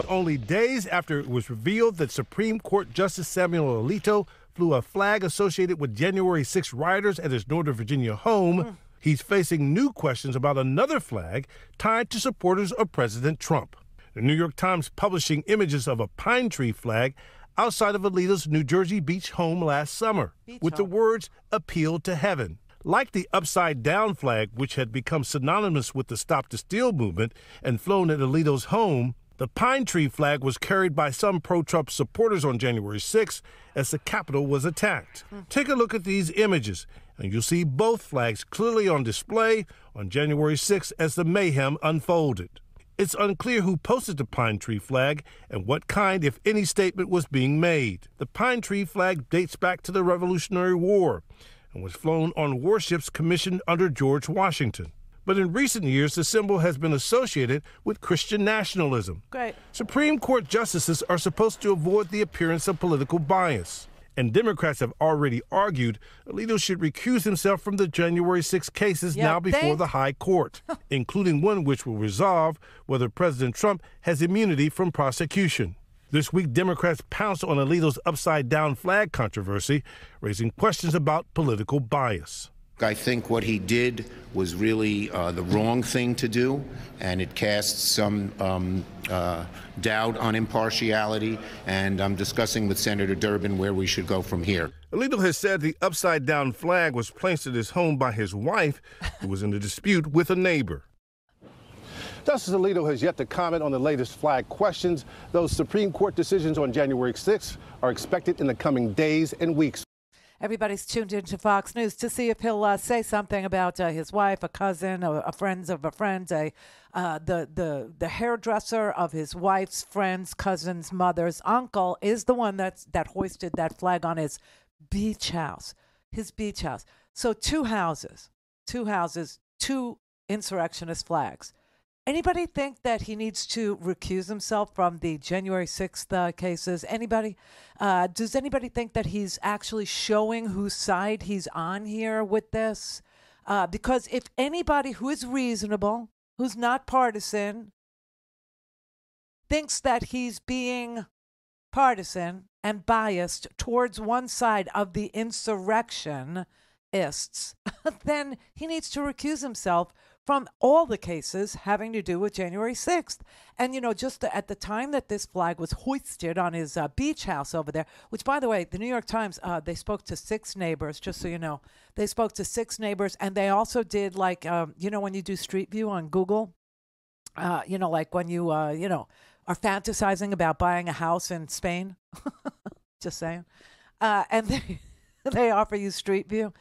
Only days after it was revealed that Supreme Court Justice Samuel Alito flew a flag associated with January 6 rioters at his Northern Virginia home, he's facing new questions about another flag tied to supporters of President Trump. The New York Times publishing images of a pine tree flag outside of Alito's New Jersey Beach home last summer, with the words, "Appeal to Heaven." Like the upside-down flag, which had become synonymous with the Stop the Steal movement and flown at Alito's home, the pine tree flag was carried by some pro-Trump supporters on January 6 as the Capitol was attacked. Take a look at these images, and you'll see both flags clearly on display on January 6 as the mayhem unfolded. It's unclear who posted the pine tree flag and what kind, if any, statement was being made. The pine tree flag dates back to the Revolutionary War and was flown on warships commissioned under George Washington. But in recent years, the symbol has been associated with Christian nationalism. Great. Supreme Court justices are supposed to avoid the appearance of political bias. And Democrats have already argued Alito should recuse himself from the January 6 cases now before the High Court, including one which will resolve whether President Trump has immunity from prosecution. This week, Democrats pounced on Alito's upside-down flag controversy, raising questions about political bias. I think what he did was really the wrong thing to do, and it casts some doubt on impartiality, and I'm discussing with Senator Durbin where we should go from here. Alito has said the upside-down flag was placed at his home by his wife, who was in a dispute with a neighbor. Justice Alito has yet to comment on the latest flag questions. Those Supreme Court decisions on January 6th are expected in the coming days and weeks. Everybody's tuned into Fox News to see if he'll say something about his wife, a cousin, a friend of a friend, the hairdresser of his wife's friend's cousin's mother's uncle is the one that hoisted that flag on his beach house. So two houses, two insurrectionist flags. Anybody think that he needs to recuse himself from the January 6th cases? Anybody? Does anybody think that he's actually showing whose side he's on here with this? Because if anybody who is reasonable, who's not partisan, thinks that he's being partisan and biased towards one side of the insurrectionists, then he needs to recuse himself from all the cases having to do with January 6th. And, just at the time that this flag was hoisted on his beach house over there, which, by the way, the New York Times, they spoke to 6 neighbors, just so you know. They spoke to 6 neighbors, and they also did, like, when you do Street View on Google, like when you, are fantasizing about buying a house in Spain, just saying, and they offer you Street View.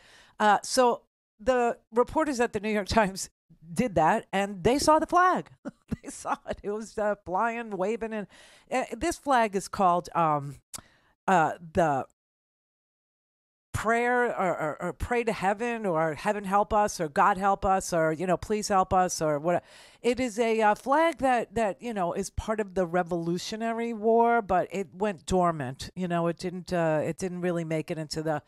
So the reporters at the New York Times did that, and they saw the flag. They saw it. It was flying, waving, and this flag is called the prayer or pray to heaven, or heaven help us, or God help us, or please help us, or what. It is a flag that is part of the Revolutionary War, but it went dormant. It didn't really make it into the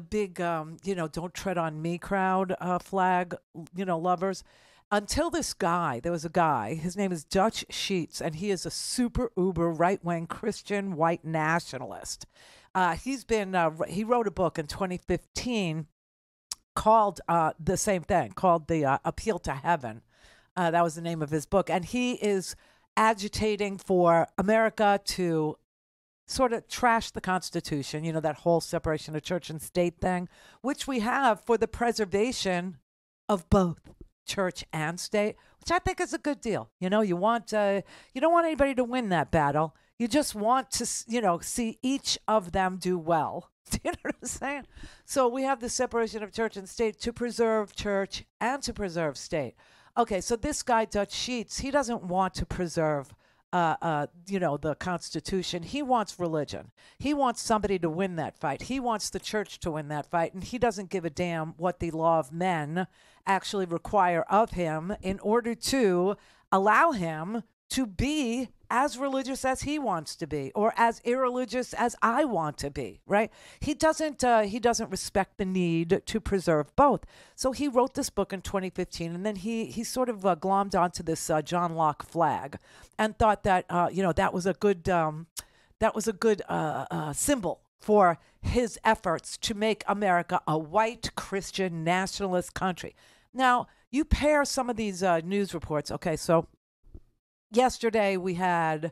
big, don't tread on me crowd flag, lovers. Until there was a guy, his name is Dutch Sheets, and he is a super uber right-wing Christian white nationalist. He wrote a book in 2015 called the same thing, called The Appeal to Heaven. That was the name of his book. And he is agitating for America to sort of trash the Constitution, that whole separation of church and state thing, which we have for the preservation of both church and state, which I think is a good deal. You don't want anybody to win that battle. You just want to, see each of them do well. Do you know what I'm saying? So we have the separation of church and state to preserve church and to preserve state. Okay, so this guy, Dutch Sheets, he doesn't want to preserve the Constitution. He wants religion. He wants somebody to win that fight. He wants the church to win that fight, and he doesn't give a damn what the law of men actually require of him in order to allow him to be as religious as he wants to be, or as irreligious as I want to be, right? He doesn't respect the need to preserve both. So he wrote this book in 2015, and then he sort of glommed onto this John Locke flag, and thought that that was a good symbol for his efforts to make America a white Christian nationalist country. Now, you pair some of these news reports. Okay, so yesterday we had,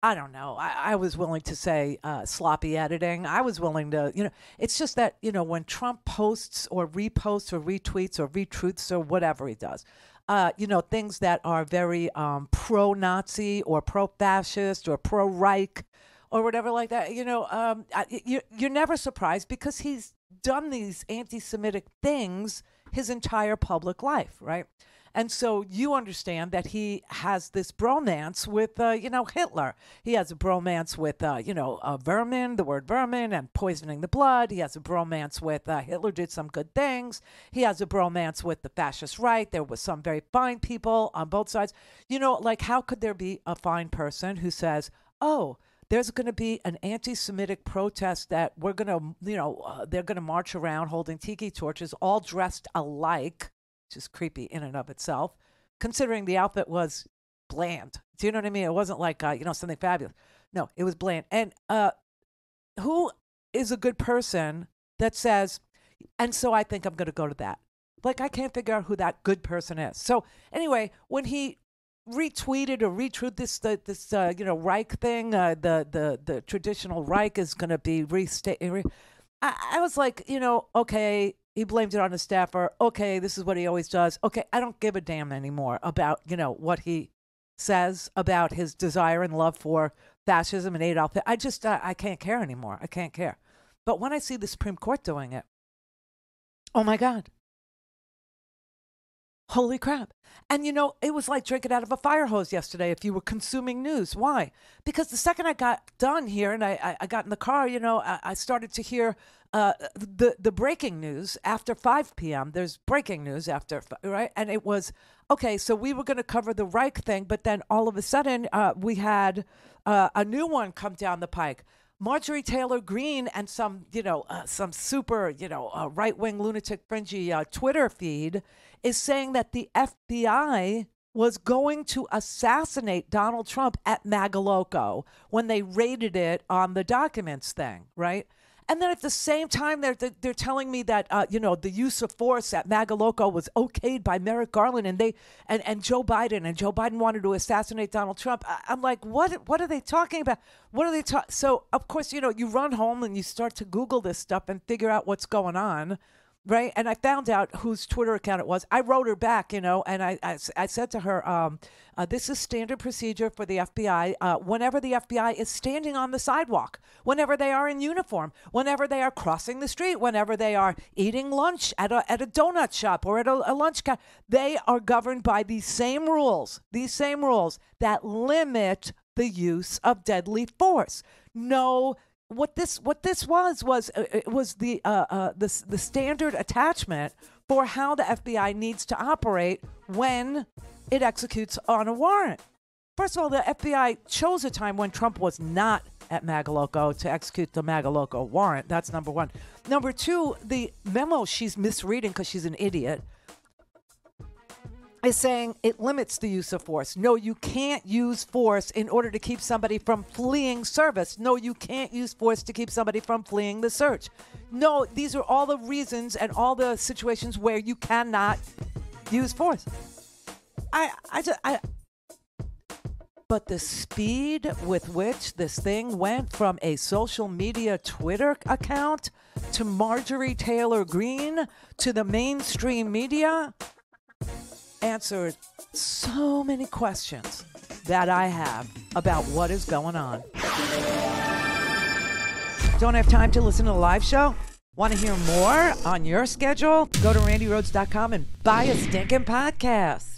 I don't know, I was willing to say sloppy editing. I was willing to, it's just that, when Trump posts or reposts or retweets or retruths or whatever he does, things that are very pro-Nazi or pro-fascist or pro-Reich or whatever like that, you're never surprised, because he's done these anti-Semitic things his entire public life, right? And so you understand that he has this bromance with, Hitler. He has a bromance with, vermin, the word vermin, and poisoning the blood. He has a bromance with Hitler did some good things. He has a bromance with the fascist right. There was some very fine people on both sides. How could there be a fine person who says, oh, there's going to be an anti-Semitic protest that we're going to, they're going to march around holding tiki torches, all dressed alike, which is creepy in and of itself, considering the outfit was bland. Do you know what I mean? It wasn't like, something fabulous. No, it was bland. And who is a good person that says, and so I think I'm going to go to that? Like, I can't figure out who that good person is. So anyway, when he retweeted or retruthed this Reich thing, the traditional Reich is going to be restated. I was like, okay, he blamed it on his staffer. Okay, this is what he always does. Okay, I don't give a damn anymore about, what he says about his desire and love for fascism and Adolf Hitler. I can't care anymore. I can't care. But when I see the Supreme Court doing it, oh my God. Holy crap. And, it was like drinking out of a fire hose yesterday if you were consuming news. Why? Because the second I got done here and I got in the car, I started to hear the breaking news after 5 p.m. There's breaking news after, right? And it was, okay, so we were going to cover the Reich thing, but then all of a sudden we had a new one come down the pike. Marjorie Taylor Greene and some super, right-wing lunatic fringy Twitter feed is saying that the FBI was going to assassinate Donald Trump at Magaloco when they raided it on the documents thing, right? And then at the same time, they're telling me that the use of force at Magaloco was okayed by Merrick Garland and Joe Biden, and Joe Biden wanted to assassinate Donald Trump. I'm like, what are they talking about? What are they talking? So of course, you run home and you start to Google this stuff and figure out what's going on. Right. And I found out whose Twitter account it was. I wrote her back, and I said to her, this is standard procedure for the FBI. Whenever the FBI is standing on the sidewalk, whenever they are in uniform, whenever they are crossing the street, whenever they are eating lunch at a donut shop or at a lunch counter, they are governed by these same rules that limit the use of deadly force. No. What this was the standard attachment for how the FBI needs to operate when it executes on a warrant. First of all, the FBI chose a time when Trump was not at Magaloco to execute the Magaloco warrant. That's number one. Number two, the memo she's misreading because she's an idiot is saying it limits the use of force. No, you can't use force in order to keep somebody from fleeing service. No, you can't use force to keep somebody from fleeing the search. No, these are all the reasons and all the situations where you cannot use force. But the speed with which this thing went from a social media Twitter account to Marjorie Taylor Greene to the mainstream media answered so many questions that I have about what is going on. Don't have time to listen to the live show? Want to hear more on your schedule? Go to randyrhodes.com and buy a stinking podcast.